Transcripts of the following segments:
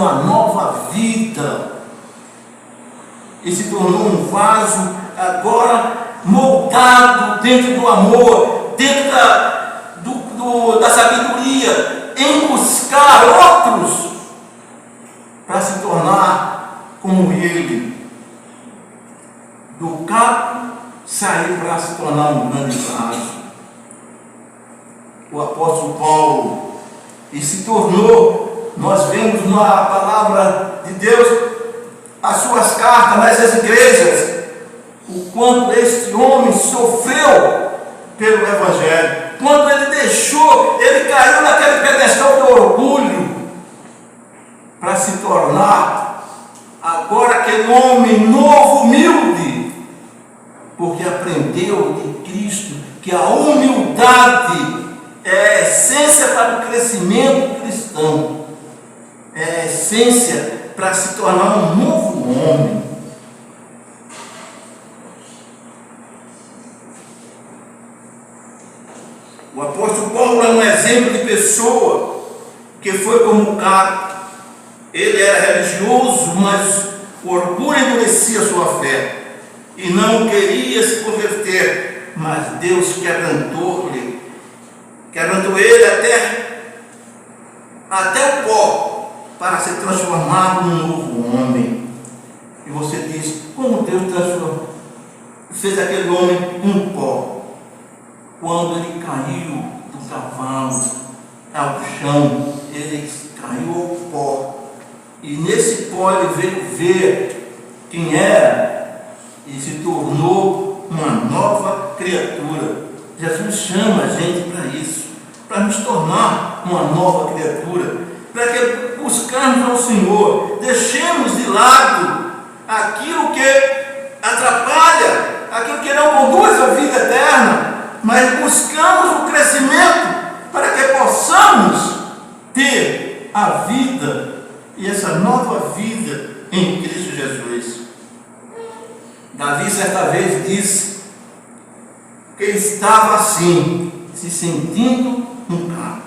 uma nova vida. E se tornou um vaso agora moldado dentro do amor, dentro da sabedoria, em buscar outros para se tornar como ele. Do caco sair para se tornar um grande vaso. O apóstolo Paulo, e se tornou, nós vemos na palavra de Deus, as suas cartas nessas igrejas, o quanto este homem sofreu pelo Evangelho, quando ele deixou, ele caiu naquele pedestal do orgulho, para se tornar agora aquele homem novo, humilde, porque aprendeu de Cristo que a humildade é a essência para o crescimento cristão, é a essência para se tornar um novo homem. O apóstolo Paulo é um exemplo de pessoa que foi como Caco. Ele era religioso, mas o orgulho endurecia sua fé e não queria se converter, mas Deus quebrantou ele até o pó, para ser transformado num novo homem. E você diz, como Deus fez aquele homem um pó? Quando ele caiu do cavalo ao chão, ele caiu ao pó. E nesse pó ele veio ver quem era e se tornou uma nova criatura. Jesus chama a gente para isso, para nos tornar uma nova criatura, para que buscarmos ao Senhor, deixemos de lado aquilo que atrapalha, aquilo que não conduz à vida eterna, mas buscamos o crescimento para que possamos ter a vida e essa nova vida em Cristo Jesus. Davi certa vez disse que estava assim, se sentindo um caco.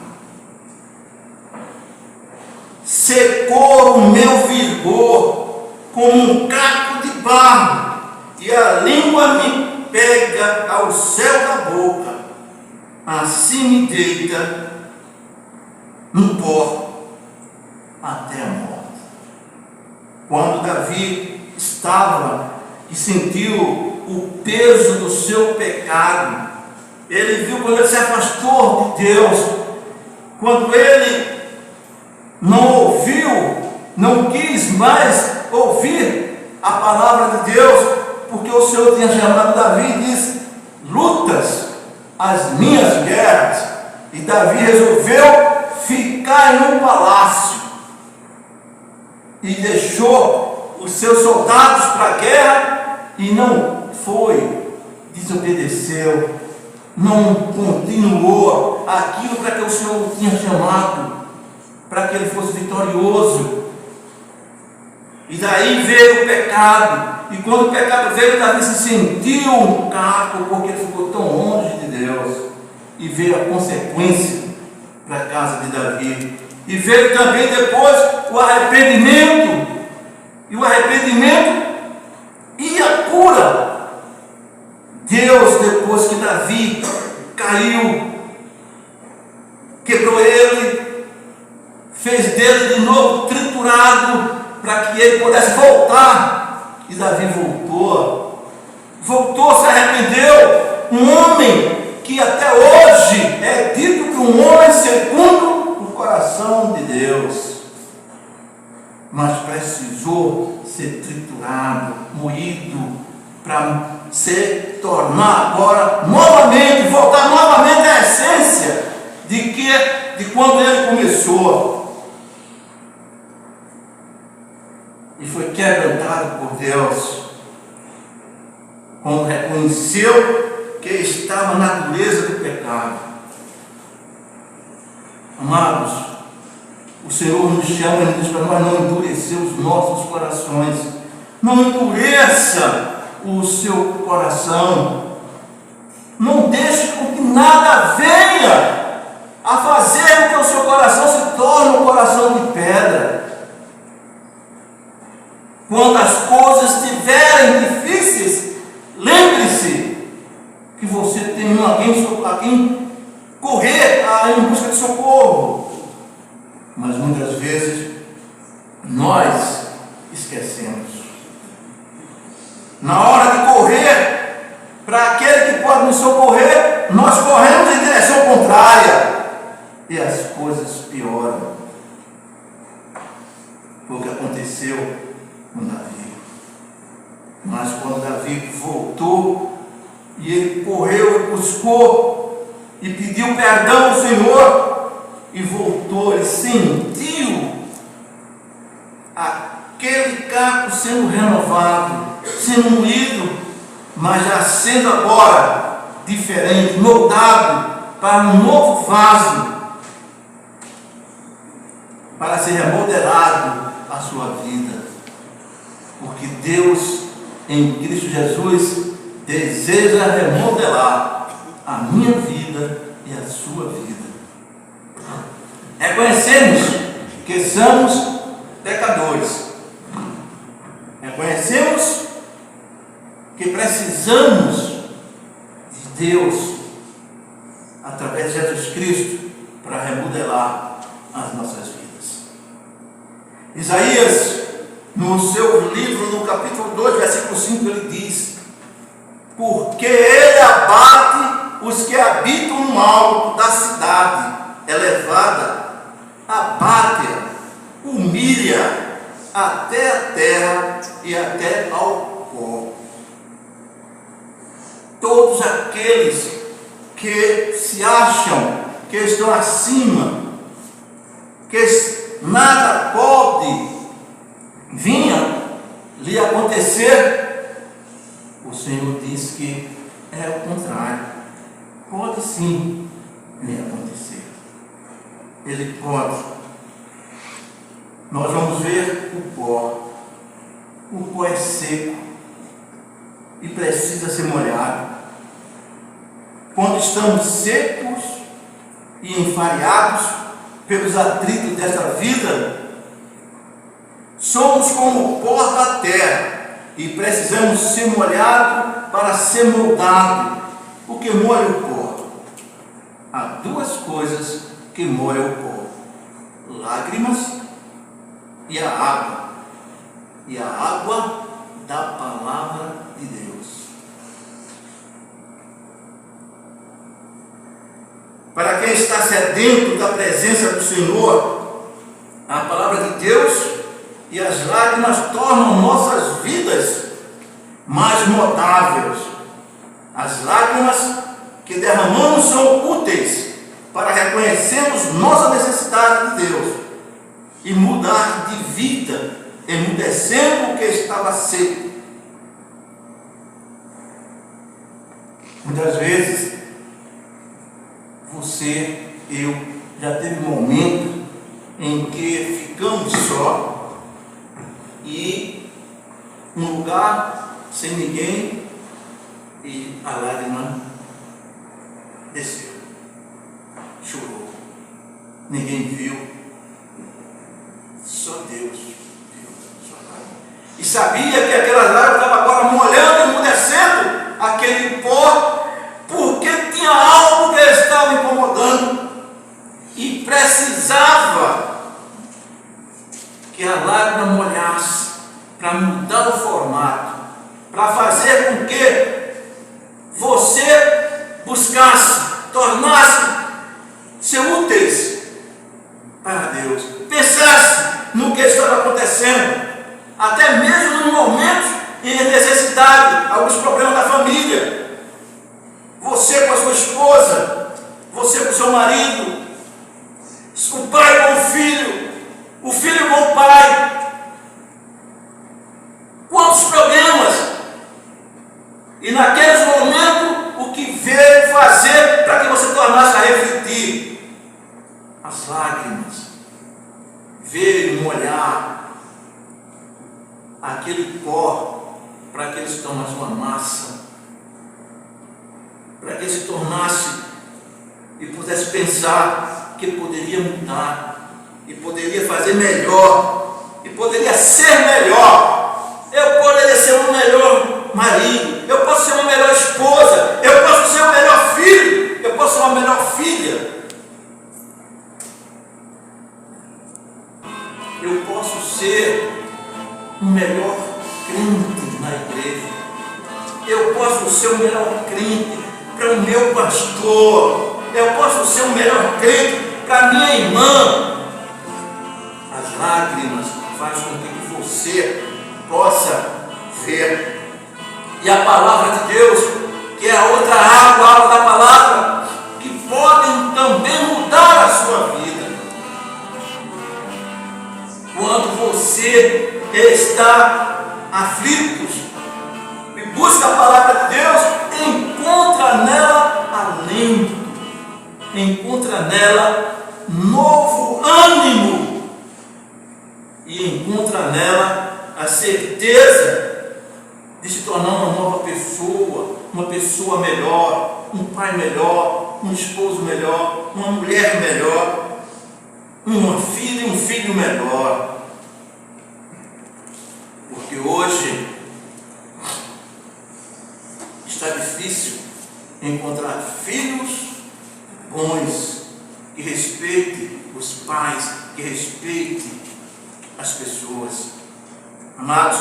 Secou o meu vigor como um caco de barro, e a língua me pega ao céu da boca, assim me deita no pó até a morte. Quando Davi estava e sentiu o peso do seu pecado, ele viu quando ele se afastou de Deus, quando ele não ouviu, não quis mais ouvir a palavra de Deus, porque o Senhor tinha chamado Davi e disse, lutas as minhas guerras, e Davi resolveu ficar em um palácio, e deixou os seus soldados para a guerra, e não foi, desobedeceu, não continuou aquilo para que o Senhor tinha chamado, para que ele fosse vitorioso. E daí veio o pecado, e quando o pecado veio, Davi se sentiu um caco, porque ele ficou tão longe de Deus, e veio a consequência para a casa de Davi, e veio também depois o arrependimento, e o arrependimento e a cura. Deus, depois que Davi caiu, quebrou ele, fez dele de novo triturado, para que ele pudesse voltar. E Davi voltou, se arrependeu. Um homem que até hoje é dito que um homem segundo o coração de Deus, mas precisou ser triturado, moído, para se tornar agora novamente, voltar novamente à essência de quando ele começou. E foi quebrantado por Deus, quando reconheceu que estava na dureza do pecado. Amados, o Senhor nos chama e diz para nós não endurecer os nossos corações. Não endureça o seu coração. Não deixe com que nada venha a fazer com que o seu coração se torne um coração de pedra. Quando as coisas estiverem difíceis, lembre-se que você tem alguém correr em busca de socorro. Mas muitas vezes nós esquecemos. Na hora de correr para aquele que pode nos socorrer, nós corremos em direção contrária e as coisas pioram. Foi o que aconteceu com Davi. Mas quando Davi voltou e ele correu e buscou e pediu perdão ao Senhor e voltou, ele sentiu aquele caco sendo renovado, sendo moído, mas já sendo agora diferente, moldado para um novo vaso, para ser remodelado a sua vida. Porque Deus, em Cristo Jesus, deseja remodelar a minha vida e a sua vida. Reconhecemos que somos pecadores. Reconhecemos que precisamos de Deus, através de Jesus Cristo, para remodelar as nossas vidas. Isaías, no seu livro, no capítulo 2, versículo 5, ele diz: porque ele abate os que habitam no alto da cidade elevada, abate-a, humilha até a terra e até ao pó. Todos aqueles que se acham que estão acima, que nada pode vir lhe acontecer, o Senhor diz que é o contrário. Pode sim lhe acontecer. Ele pode. Nós vamos ver o pó. O pó é seco e precisa ser molhado. Quando estamos secos e enfareados pelos atritos desta vida, somos como o pó da terra e precisamos ser molhados para ser moldado. O que molha o pó? Há duas coisas que molham o pó: lágrimas e a água. E a água da palavra de Deus. Para quem está sedento da presença do Senhor, a palavra de Deus e as lágrimas tornam nossas vidas mais moldáveis. As lágrimas que derramamos são úteis para reconhecermos nossa necessidade de Deus e mudar de vida, emudecendo o que estava seco. Muitas vezes você, eu, já teve momento em que ficamos só e um lugar sem ninguém e a lágrima desceu, chorou, ninguém viu, só Deus viu sua lágrima e sabia que aquela lágrima estava agora molhando, emudecendo aquele pó, porque tinha algo que estava incomodando e precisava que a lágrima molhasse para mudar o formato, para fazer com que você buscasse, tornasse-se úteis para Deus, pensasse no que estava acontecendo, até mesmo no momento em necessidade, alguns problemas da família. Você com a sua esposa, você com o seu marido, o pai com o filho com o pai. Quantos problemas! E naqueles momentos, o que veio fazer para que você tornasse a refletir? As lágrimas. Veio molhar aquele pó para que ele se tornasse uma massa, para que ele se tornasse e pudesse pensar que poderia mudar, e poderia fazer melhor, e poderia ser melhor. marido, eu posso ser uma melhor esposa, eu posso ser um melhor filho, eu posso ser uma melhor filha. Eu posso ser um melhor crente na igreja. Eu posso ser o melhor crente para o meu pastor. Eu posso ser o melhor crente para a minha irmã. As lágrimas fazem com que você possa ver. E a palavra de Deus, que é a outra água, a água da palavra, que podem também mudar a sua vida. Quando você está aflito e busca a palavra de Deus, encontra nela alento, encontra nela novo ânimo e encontra nela a certeza de se tornar uma nova pessoa, uma pessoa melhor, um pai melhor, um esposo melhor, uma mulher melhor, uma filha e um filho melhor. Porque hoje está difícil encontrar filhos bons, que respeitem os pais, que respeitem as pessoas. Amados,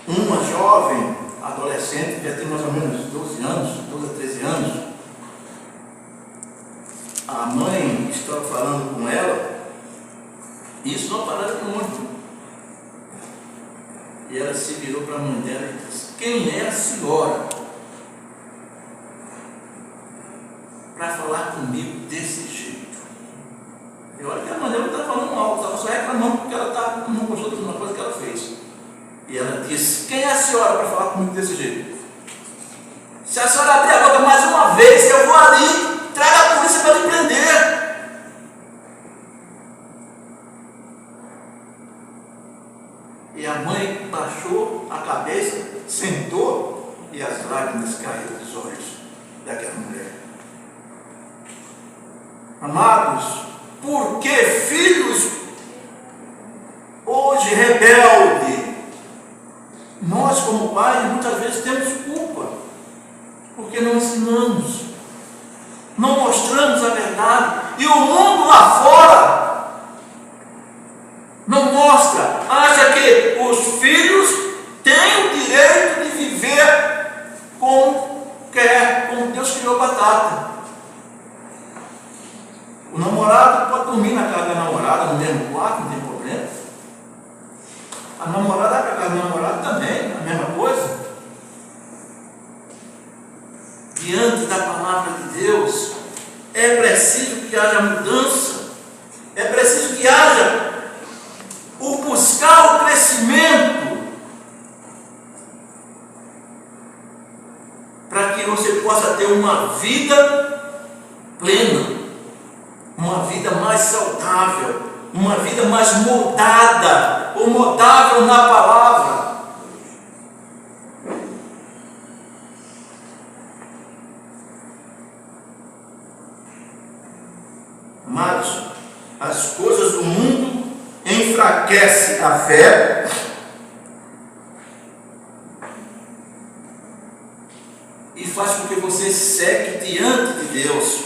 uma jovem adolescente, que já tem mais ou menos 12 anos, 12 a 13 anos, a mãe estava falando com ela, e isso não parava de muito. E ela se virou para a mãe dela e disse: quem é a senhora para falar comigo desse jeito? E olha que a mãe dela não estava falando mal, estava só reclamando porque ela não gostou de uma coisa que ela fez. E ela disse: quem é a senhora para falar comigo desse jeito? Se a senhora abrir a boca mais uma vez, eu vou ali, traga a polícia para lhe prender. E a mãe baixou a cabeça, sentou, e as lágrimas caíram dos olhos daquela mulher. Amados, por que filhos hoje rebeldes? Nós, como pais, muitas vezes temos culpa, porque não ensinamos, não mostramos a verdade, e o mundo lá fora não mostra, acha que os filhos têm o direito de viver como quer, como Deus criou batata. O namorado pode dormir na casa da namorada, no mesmo quarto, não tem problema. A namorada vai para a casa do namorado também, a mesma coisa. Diante da palavra de Deus, é preciso que haja mudança, é preciso que haja o buscar o crescimento, para que você possa ter uma vida plena, uma vida mais saudável, uma vida mais moldada, ou moldável na palavra. Amados, as coisas do mundo enfraquecem a fé e faz com que você seque diante de Deus.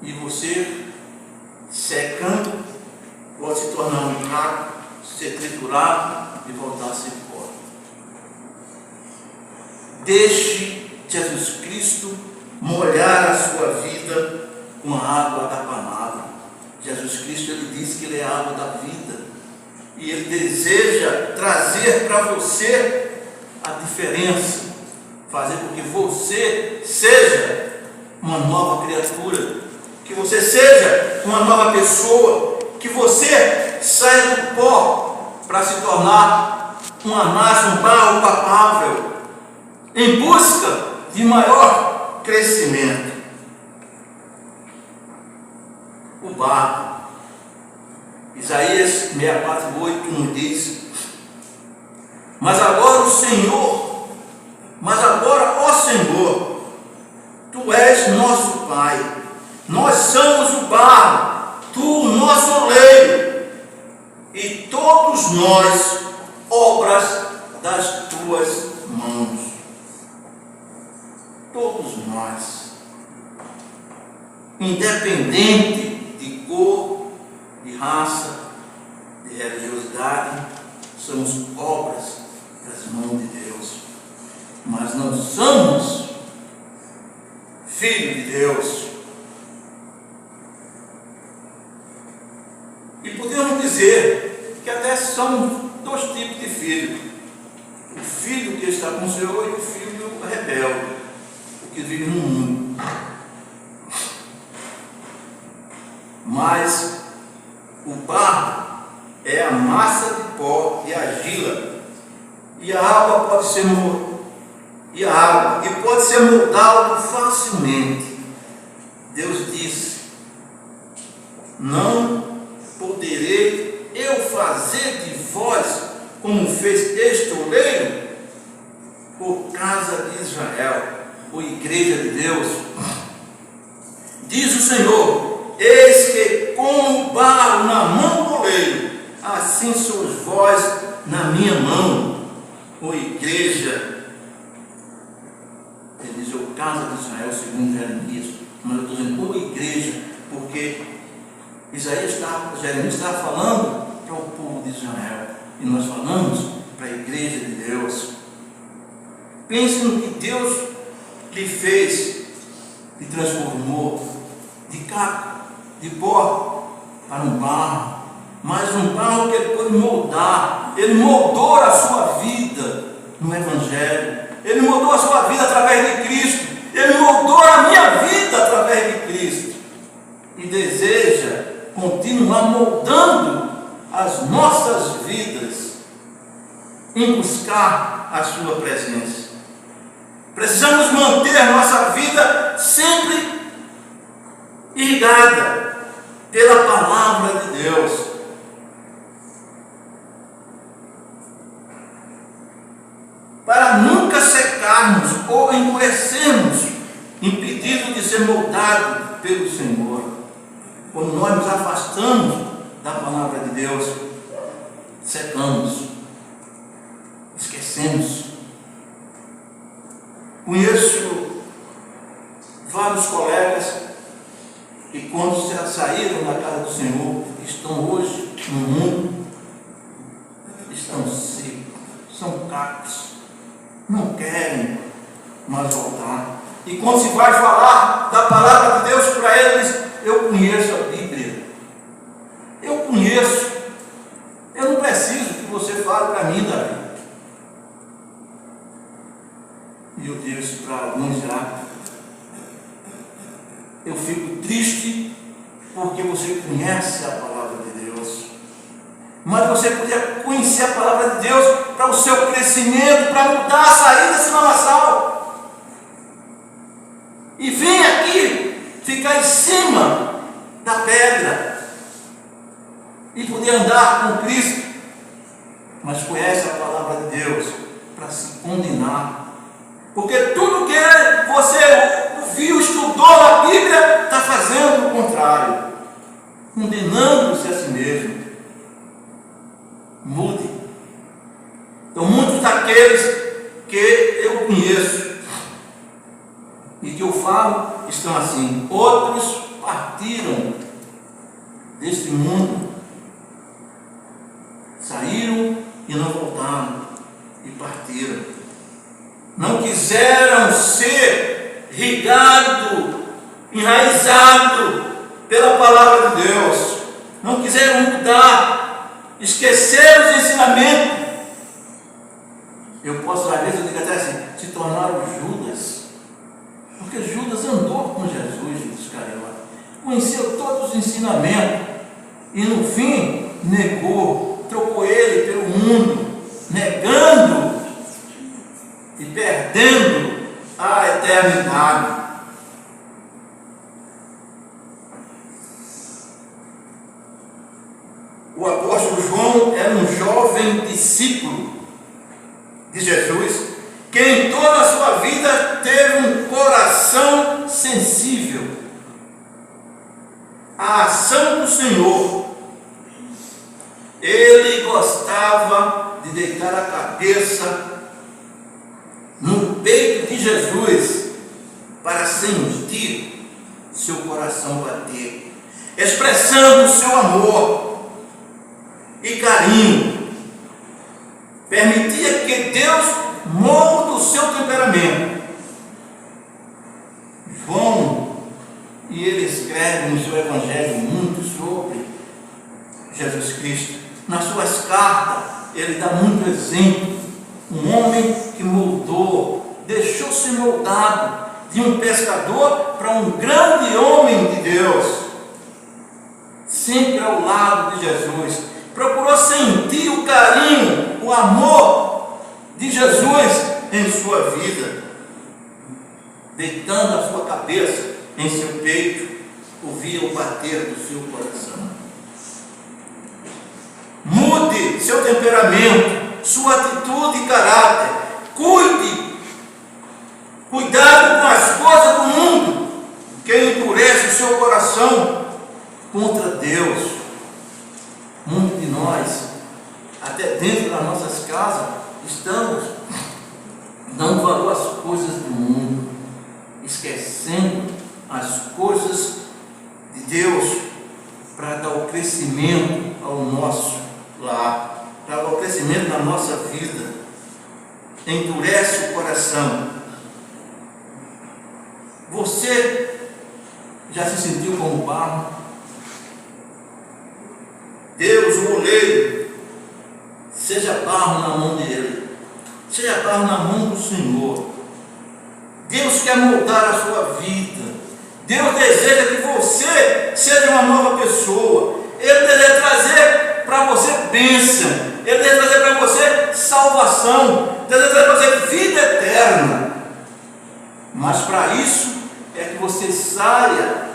E você, secando, pode se tornar um buraco, ser triturado e voltar a ser pó. Deixe Jesus Cristo molhar a sua vida com a água da palavra. Jesus Cristo, ele disse que ele é a água da vida, e ele deseja trazer para você a diferença, fazer com que você seja uma nova criatura, que você seja uma nova pessoa, que você saia do pó para se tornar uma massa, um barro papável, em busca de maior crescimento. O barro. Isaías 64:8 nos diz: mas agora, ó Senhor, Tu és nosso Pai, nós somos o barro, Tu o nosso oleiro, somos nós obras das tuas mãos. Todos nós, independente de cor, de raça, de religiosidade, somos obras das mãos de Deus. Mas não somos filhos de Deus. E podemos dizer que até são dois tipos de filhos: o filho que está com o Senhor e o filho rebelde, o que vive no mundo. Mas o barro é a massa de pó e a argila, e a água pode ser moldável facilmente. Deus disse: não poderei eu fazer de vós como fez este oleiro por casa de Israel, ou igreja de Deus. Diz o Senhor: eis que como barro na mão do oleiro, assim sois vós na minha mão, ou igreja. Ele diz: ou casa de Israel, segundo Jeremias. Mas eu estou dizendo ou igreja, porque Jeremias estava falando para o povo de Israel, e nós falamos para a igreja de Deus. Pense no que Deus lhe fez, lhe transformou de caco, de pó, para um barro, mas um barro que ele pôde moldar. Ele moldou a sua vida no Evangelho, ele moldou a sua vida através de Cristo, ele moldou a minha vida através de Cristo, e deseja continuar moldando as nossas vidas em buscar a sua presença. Precisamos manter a nossa vida sempre irrigada pela palavra de Deus. Para nunca secarmos ou endurecermos, impedidos de ser moldados pelo Senhor. Quando nós nos afastamos da palavra de Deus, secamos, esquecemos. Conheço vários colegas que, quando saíram da casa do Senhor, estão hoje no mundo, estão secos, são cacos, não querem mais voltar. E quando se vai falar da palavra de Deus para eles, eu conheço a Bíblia, eu conheço, eu não preciso que você fale para mim, Davi. E eu digo isso para alguns já. Eu fico triste porque você conhece a palavra de Deus, mas você podia conhecer a palavra de Deus para o seu crescimento, para mudar, sair desse lamaçal e vem aqui ficar em cima da pedra e poder andar com Cristo. Mas conhece a palavra de Deus para se condenar, porque tudo que você ouviu, estudou na Bíblia, está fazendo o contrário, condenando-se a si mesmo. Mude. Então, muitos daqueles que eu conheço e que eu falo estão assim. Outros partiram deste mundo, saíram e não voltaram, e partiram. Não quiseram ser irrigado, enraizado pela palavra de Deus. Não quiseram mudar, esqueceram os ensinamentos. Eu posso, às vezes, eu digo até assim, se tornaram Judas, porque Judas andou com Jesus Iscariote, conheceu todos os ensinamentos e no fim negou, trocou ele pelo mundo, negando e perdendo a eternidade. O apóstolo João era um jovem discípulo de Jesus, que em toda a sua vida teve um coração sensível à ação do Senhor. Ele gostava gostava de deitar a cabeça no peito de Jesus para sentir seu coração bater, expressando seu amor e carinho. Permitia que Deus molde o seu temperamento. João, e ele escreve no seu evangelho muito sobre Jesus Cristo. Nas suas cartas, ele dá muito exemplo. Um homem que moldou, deixou-se moldado de um pescador para um grande homem de Deus, sempre ao lado de Jesus. Procurou sentir o carinho, o amor de Jesus em sua vida, deitando a sua cabeça em seu peito, ouvia o bater do seu coração. Mude seu temperamento, sua atitude e caráter. Cuidado com as coisas do mundo que endurece o seu coração contra Deus. Muitos de nós, até dentro das nossas casas, estamos dando valor às coisas do mundo, esquecendo as coisas de Deus, para dar o crescimento ao nosso lar, para dar o crescimento na nossa vida. Endurece o coração. Você já se sentiu como barro? Deus, o oleiro, seja barro na mão dele, seja barro na mão do Senhor. Deus quer moldar a sua vida. Deus deseja que você seja uma nova pessoa. Ele deseja trazer para você bênção. Ele deseja trazer para você salvação. Ele deseja trazer para você vida eterna. Mas para isso é que você saia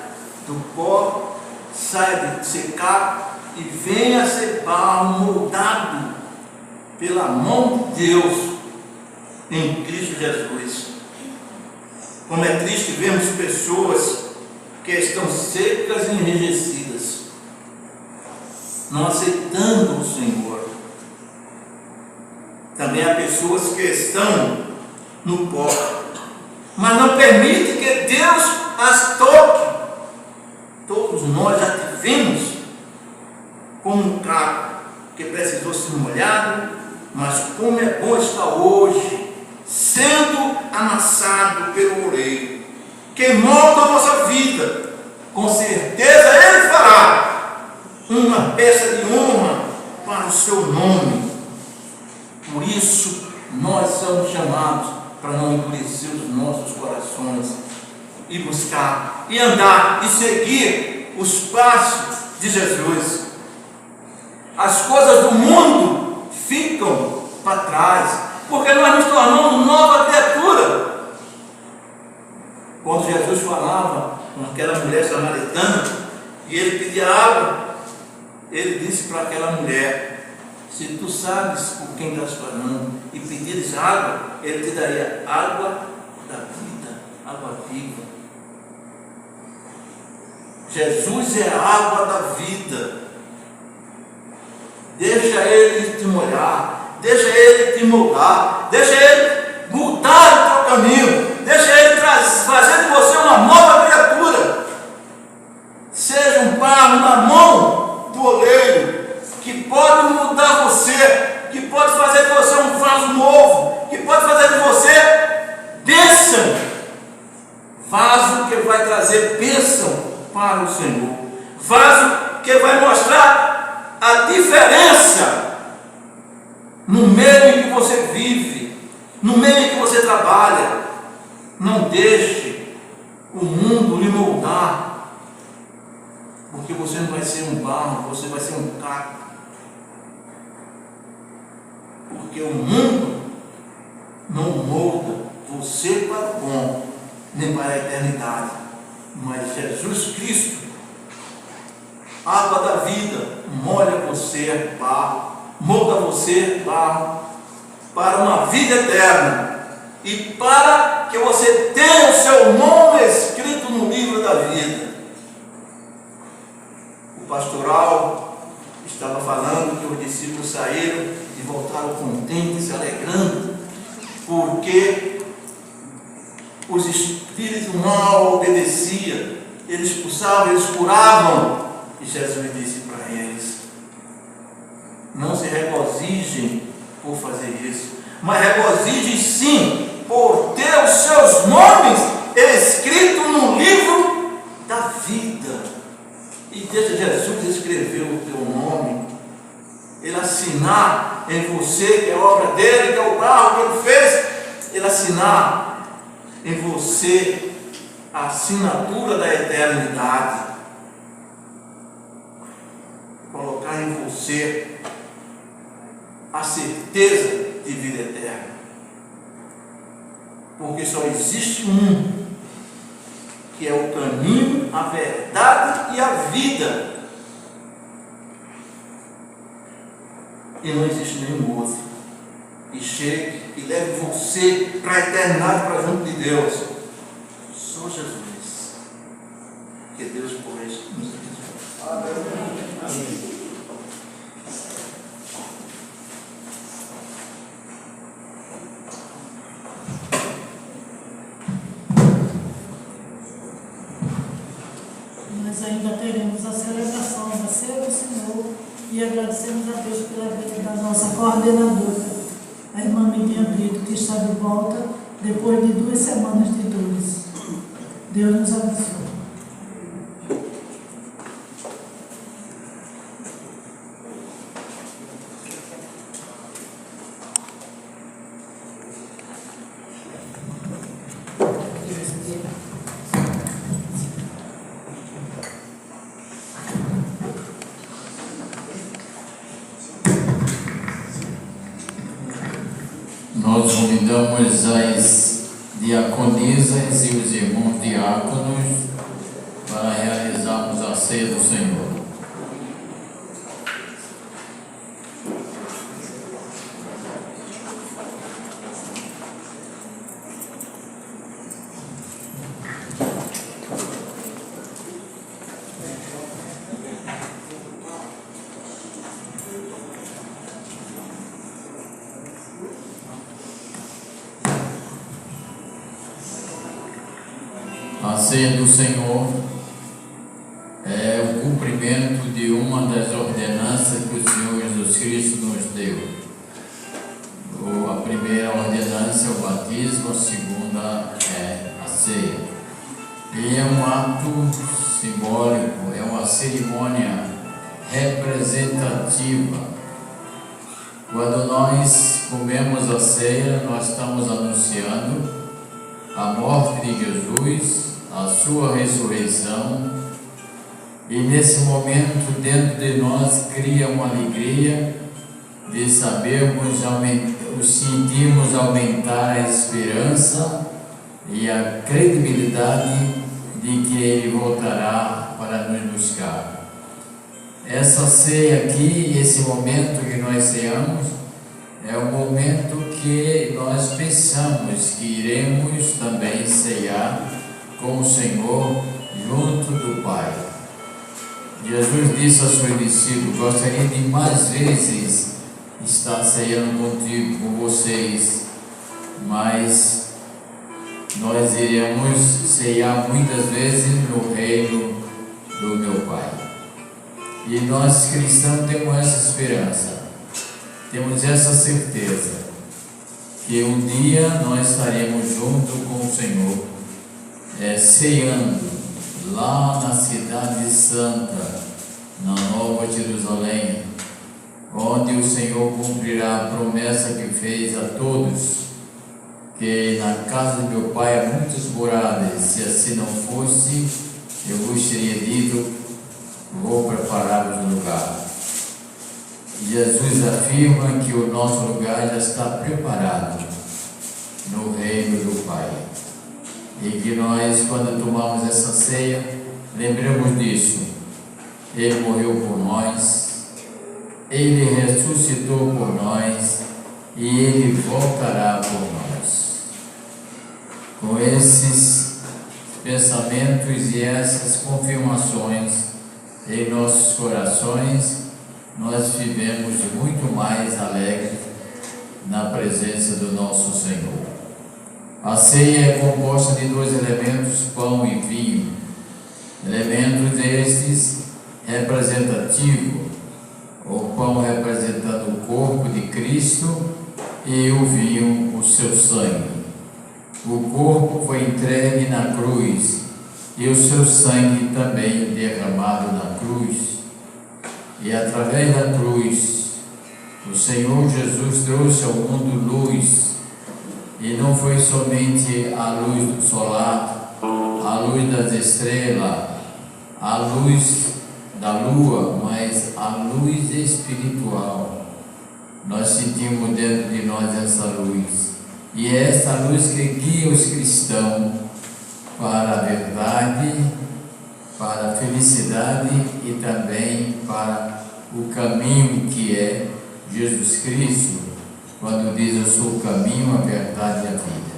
do pó, saia de secar e venha ser barro moldado pela mão de Deus em Cristo Jesus. Como é triste vermos pessoas que estão secas e enrijecidas, não aceitando o Senhor. Também há pessoas que estão no pó, mas não permite que Deus as toque. Todos nós já tivemos como um caco que precisou ser molhado, mas como é bom estar hoje sendo amassado pelo oleiro, que molda a nossa vida. Com certeza Ele fará uma peça de honra para o seu nome. Por isso nós somos chamados para não endurecer os nossos corações e buscar, e andar, e seguir os passos de Jesus. As coisas do mundo ficam para trás, porque nós nos tornamos nova criatura. Quando Jesus falava com aquela mulher samaritana e ele pedia água, ele disse para aquela mulher: se tu sabes com quem estás falando e pedires água, ele te daria água da vida, água viva. Jesus é a água da vida. Deixa Ele te molhar, deixa Ele te moldar, deixa Ele mudar o teu caminho, deixa Ele fazer de você uma nova criatura. Seja um barro na mão do oleiro, que pode mudar você, que pode fazer de você um vaso novo, que pode fazer de você bênção, vaso que vai trazer bênção para o Senhor, vaso que vai mostrar a diferença no meio em que você vive, no meio em que você trabalha. Não deixe o mundo lhe moldar, porque você não vai ser um barro, você vai ser um caco. Porque o mundo não molda você para o bom, nem para a eternidade. Mas Jesus Cristo, água da vida, molha você barro, molda você barro, para uma vida eterna, e para que você tenha o seu nome escrito no livro da vida. O pastoral estava falando que os discípulos saíram e voltaram contentes, se alegrando, porque os espíritos do mal obedeciam, eles expulsavam, eles curavam. E Jesus disse para eles: não se regozijem por fazer isso, mas regozijem sim por ter os seus nomes escritos no livro da vida. E desde Jesus escreveu o teu nome, ele assinar em você, que é obra dele, que é o barro que ele fez, ele assinar em você a assinatura da eternidade, colocar em você a certeza de vida eterna, porque só existe um, que é o caminho, a verdade e a vida, e não existe nenhum outro que chegue e leve você para a eternidade, para junto de Deus. Só Jesus. Que Deus possa nos abençoe. Amém. Nós ainda teremos a celebração da Ceia do Senhor e agradecemos a Deus pela vida da nossa coordenadora, a irmã Miriam Brito, que está de volta depois de 2 semanas de dores. Deus nos abençoe. Nós convidamos as diaconisas e os irmãos diáconos para realizarmos a ceia do Senhor. A ceia do Senhor é o cumprimento de uma das ordenanças que o Senhor Jesus Cristo nos deu. A primeira ordenança é o batismo, a segunda é a ceia. E é um ato simbólico, é uma cerimônia representativa. Quando nós comemos a ceia, nós estamos anunciando a morte de Jesus, a sua ressurreição, e nesse momento dentro de nós cria uma alegria de sabermos, sentirmos aumentar a esperança e a credibilidade de que Ele voltará para nos buscar. Essa ceia aqui, esse momento que nós ceamos, é o momento que nós pensamos que iremos também ceiar com o Senhor junto do Pai. Jesus disse aos seus discípulos: gostaria de mais vezes estar ceando contigo, com vocês, mas nós iremos ceiar muitas vezes no reino do meu Pai. E nós cristãos temos essa esperança, temos essa certeza que um dia nós estaremos junto com o Senhor, ceando lá na cidade santa, na Nova Jerusalém, onde o Senhor cumprirá a promessa que fez a todos, que na casa do meu Pai há muitas moradas, se assim não fosse, eu vos teria dito: vou preparar-vos um lugar. Jesus afirma que o nosso lugar já está preparado no reino do Pai. E que nós, quando tomamos essa ceia, lembremos disso. Ele morreu por nós, Ele ressuscitou por nós e Ele voltará por nós. Com esses pensamentos e essas confirmações em nossos corações, nós vivemos muito mais alegre na presença do nosso Senhor. A ceia é composta de dois elementos, pão e vinho. Elementos destes representativos, o pão representando o corpo de Cristo e o vinho o seu sangue. O corpo foi entregue na cruz e o seu sangue também derramado na cruz. E através da cruz, o Senhor Jesus trouxe ao mundo luz, e não foi somente a luz do solar, a luz das estrelas, a luz da lua, mas a luz espiritual. Nós sentimos dentro de nós essa luz, e é esta luz que guia os cristãos para a verdade, para a felicidade e também para o caminho que é Jesus Cristo, quando diz: eu sou o caminho, a verdade e a vida.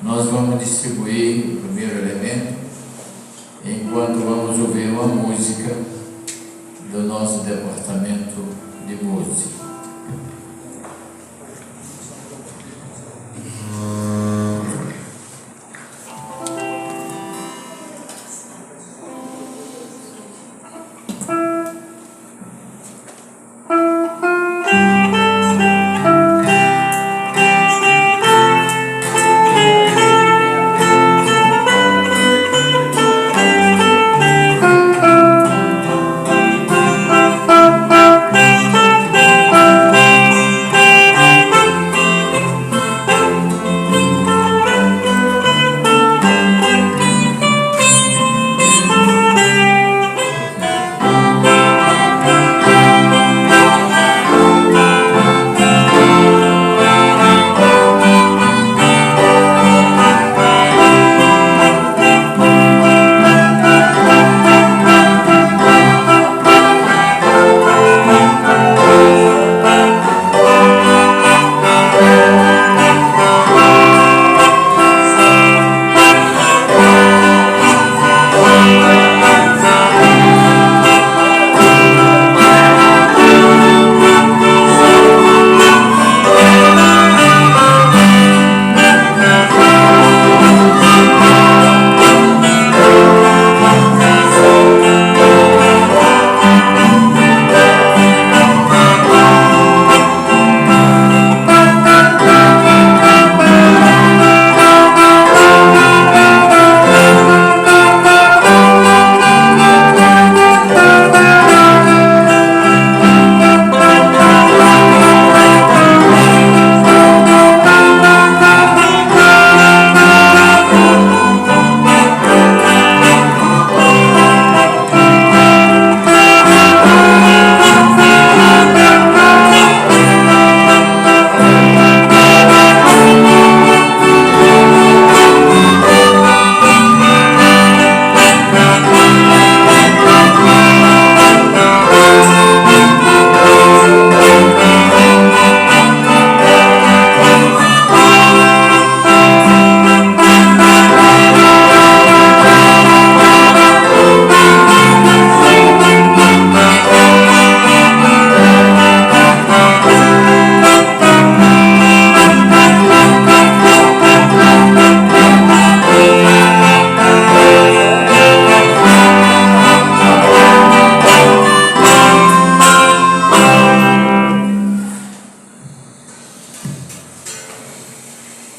Nós vamos distribuir o primeiro elemento enquanto vamos ouvir uma música do nosso departamento de música.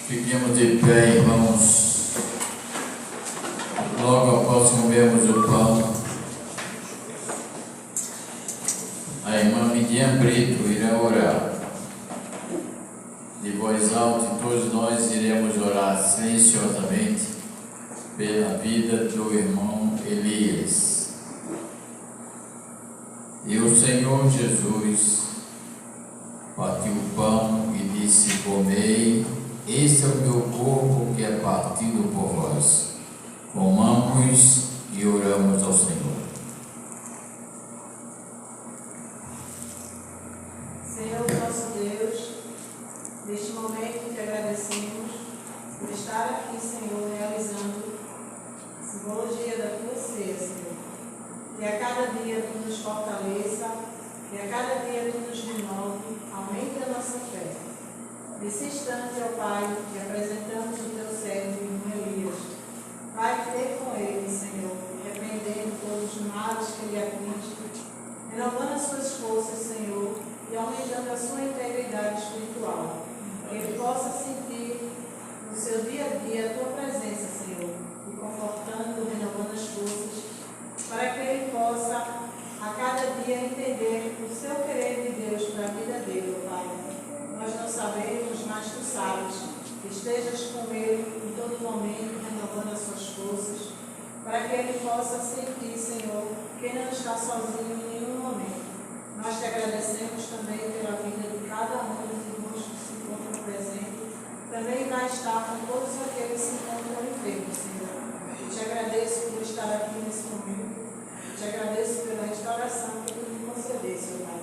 Fiquemos de pé, irmãos. Logo após comermos o pão, a irmã Midian Brito irá orar de voz alta, e todos nós iremos orar silenciosamente pela vida do irmão Elias. E o Senhor Jesus partiu o pão e disse: comei, este é o meu corpo que é partido por vós. Comamos e oramos ao Senhor. Senhor nosso Deus, neste momento te agradecemos por estar aqui, Senhor, realizando a simbologia da tua ceia, Senhor. Que a cada dia tu nos fortaleça que a cada dia tu nos renove, aumente a nossa fé. Nesse instante, ó Pai, te apresentamos o teu servo, irmão Elias. Vai ter com ele, Senhor, repreendendo todos os males que lhe afligem, renovando as suas forças, Senhor, e aumentando a sua integridade espiritual. Que ele possa sentir no seu dia a dia a tua presença, Senhor, e confortando, renovando as forças, para que ele possa a cada dia entender o seu querer de Deus para a vida dele, ó Pai. Nós não sabemos, mas tu sabes, que estejas com ele em todo momento, renovando as suas forças, para que ele possa sentir, Senhor, que não está sozinho em nenhum momento. Nós te agradecemos também pela vida de cada um dos irmãos que se encontram presentes, também vai estar com todos aqueles que se encontram enfermos, Senhor. Eu te agradeço por estar aqui nesse momento, te agradeço pela restauração que tu me concedeste, Pai.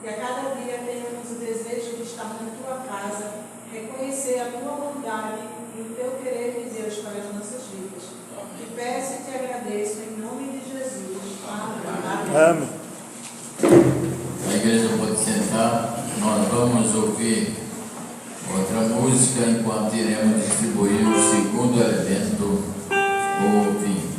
Que a cada dia tenhamos o desejo de estar na tua casa, reconhecer a tua vontade e o teu querer de Deus para as nossas vidas. Te peço e te agradeço em nome de Jesus. Amém. Amém. A igreja pode sentar. Nós vamos ouvir outra música enquanto iremos distribuir o segundo elemento, o vinho.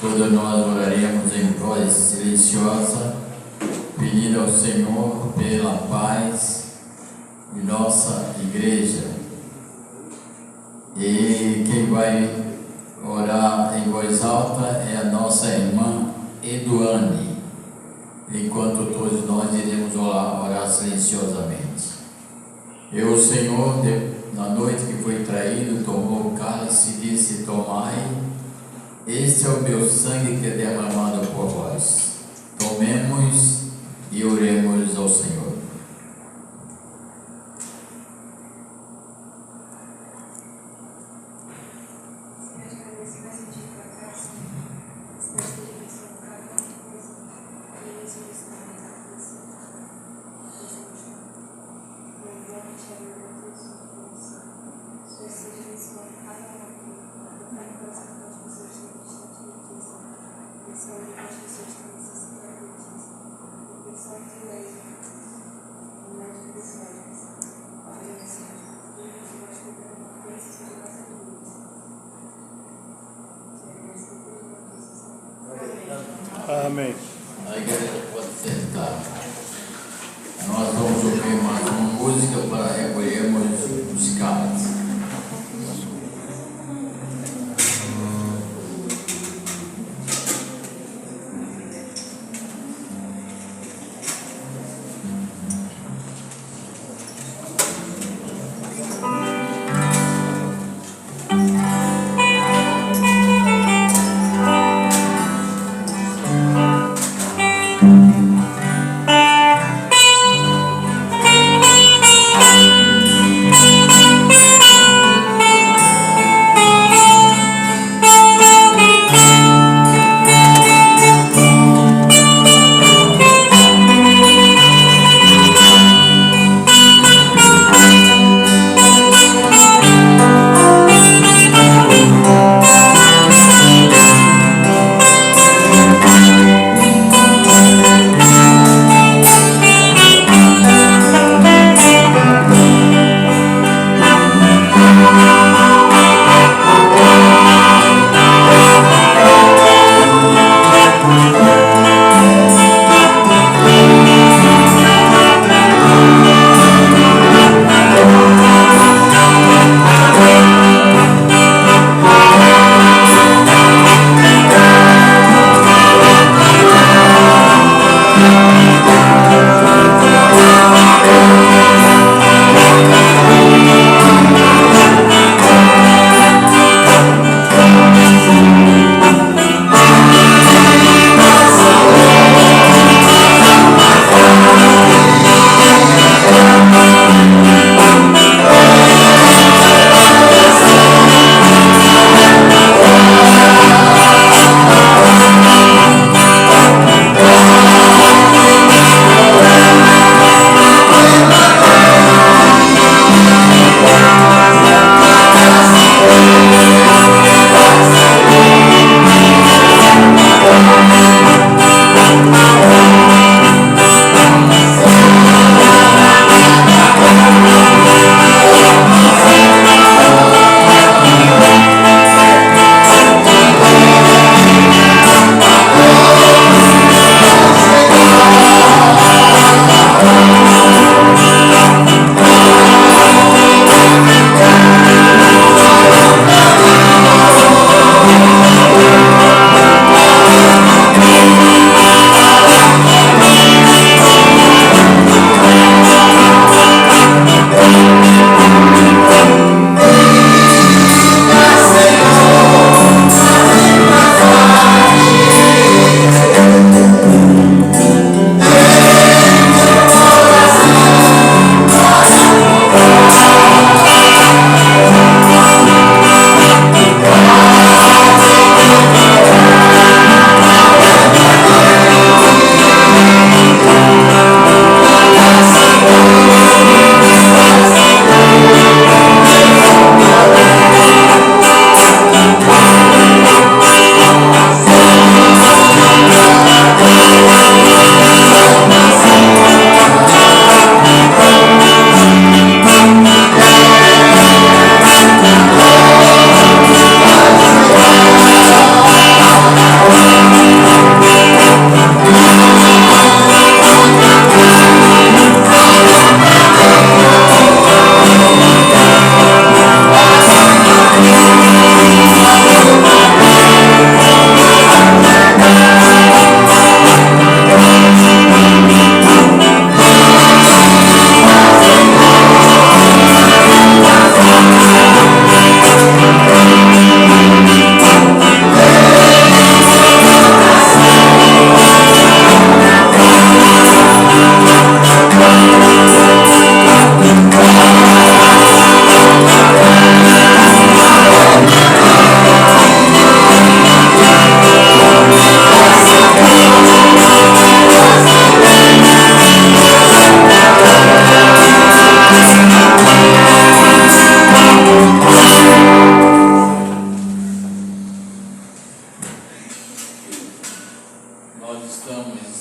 Todos nós oraremos em voz silenciosa, pedindo ao Senhor pela paz de nossa igreja. E quem vai orar em voz alta é a nossa irmã Eduane. enquanto todos nós iremos orar silenciosamente. Eu, o Senhor, na noite que foi traído, tomou o cálice e disse: tomai, este é o meu sangue que é derramado por vós. Tomemos e oremos ao Senhor. Amém. A igreja pode sentar. Nós vamos ouvir mais uma música para recolhermos os cálices. Amém.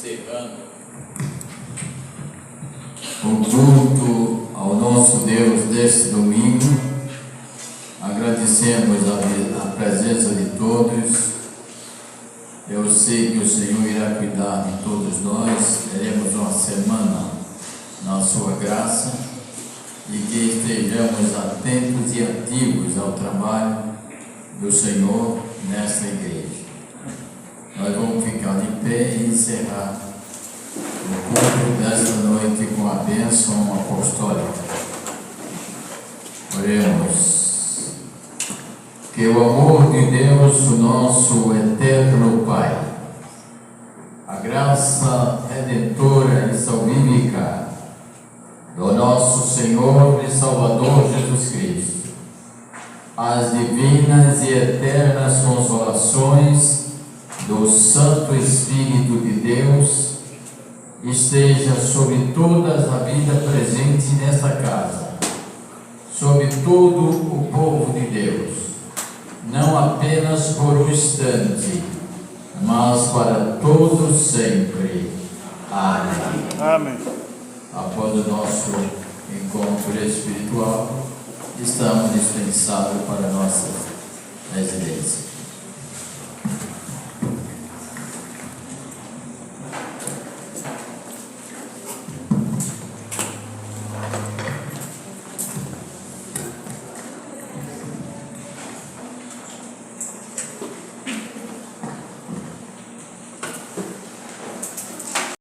encerrando o culto ao nosso Deus deste domingo. Agradecemos a presença de todos. Eu sei que o Senhor irá cuidar de todos nós. Teremos uma semana na sua graça e que estejamos atentos e ativos ao trabalho do Senhor nesta igreja. Nós vamos ficar de pé e encerrar o culto desta noite com a bênção apostólica. Oremos. Que o amor de Deus, o nosso eterno Pai, a graça redentora e salvífica do nosso Senhor e Salvador Jesus Cristo, as divinas e eternas consolações do Santo Espírito de Deus esteja sobre toda a vida presente nesta casa, sobre todo o povo de Deus, não apenas por um instante, mas para todos sempre. Amém. Amém. Após o nosso encontro espiritual, estamos dispensados para nossa residência.